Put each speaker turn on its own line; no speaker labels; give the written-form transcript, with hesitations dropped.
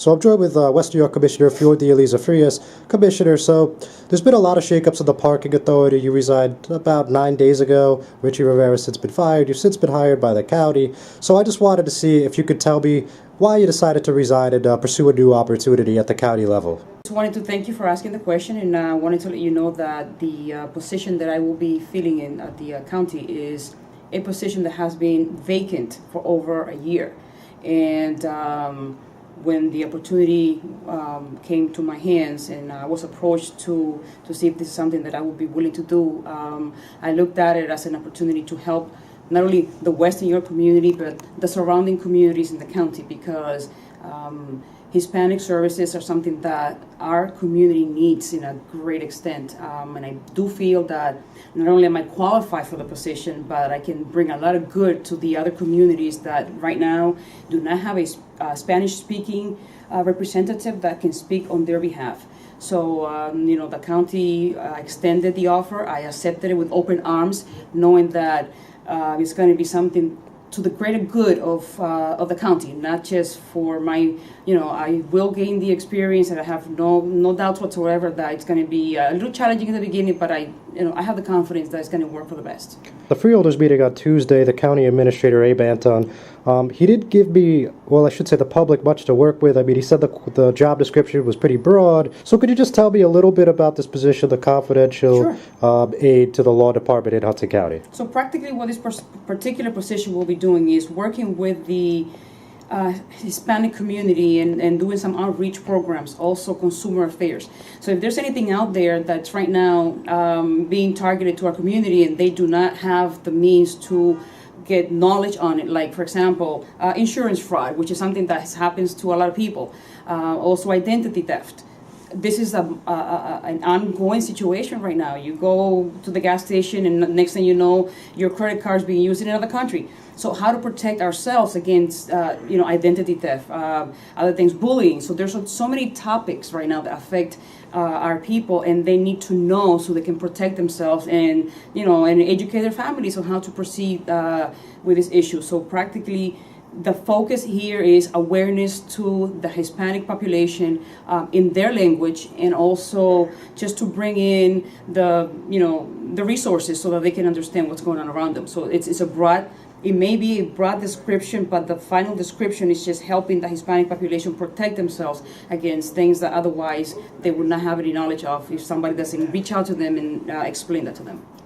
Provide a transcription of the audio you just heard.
So I'm joined with WNY Commissioner FiorD'Aliza Frias. Commissioner, so there's been a lot of shakeups in the parking authority. You resigned about 9 days ago. Richie Rivera's since been fired. You've since been hired by the county. So I just wanted to see if you could tell me why you decided to resign and pursue a new opportunity at the county level.
Just wanted to thank you for asking the question, and I wanted to let you know that the position that I will be filling in at the county is a position that has been vacant for over a year. And when the opportunity came to my hands and I was approached to see if this is something that I would be willing to do, I looked at it as an opportunity to help not only the Western York community, but the surrounding communities in the county, because Hispanic services are something that our community needs in a great extent. And I do feel that not only am I qualified for the position, but I can bring a lot of good to the other communities that right now do not have a Spanish-speaking representative that can speak on their behalf. So, the county extended the offer. I accepted it with open arms, knowing that it's going to be something to the greater good of the county, not just for my, I will gain the experience, and I have no doubts whatsoever that it's going to be a little challenging in the beginning, but I have the confidence that it's going to work for the best.
The freeholders meeting on Tuesday, the county administrator, Abe Anton, he did give me, well, I should say the public, much to work with. I mean, he said the job description was pretty broad. So could you just tell me a little bit about this position, the confidential aide to the law department in Hudson County?
So practically what this particular position will be doing is working with the Hispanic community and doing some outreach programs, also consumer affairs. So if there's anything out there that's right now being targeted to our community and they do not have the means to get knowledge on it, like for example insurance fraud, which is something that happens to a lot of people, also identity theft. This is an ongoing situation right now. You go to the gas station and next thing you know, your credit card is being used in another country. So how to protect ourselves against identity theft, other things, bullying. So there's so many topics right now that affect our people, and they need to know so they can protect themselves and and educate their families on how to proceed with this issue. So practically, the focus here is awareness to the Hispanic population in their language, and also just to bring in the resources so that they can understand what's going on around them. So it's a broad. It may be a broad description, but the final description is just helping the Hispanic population protect themselves against things that otherwise they would not have any knowledge of if somebody doesn't reach out to them and explain that to them.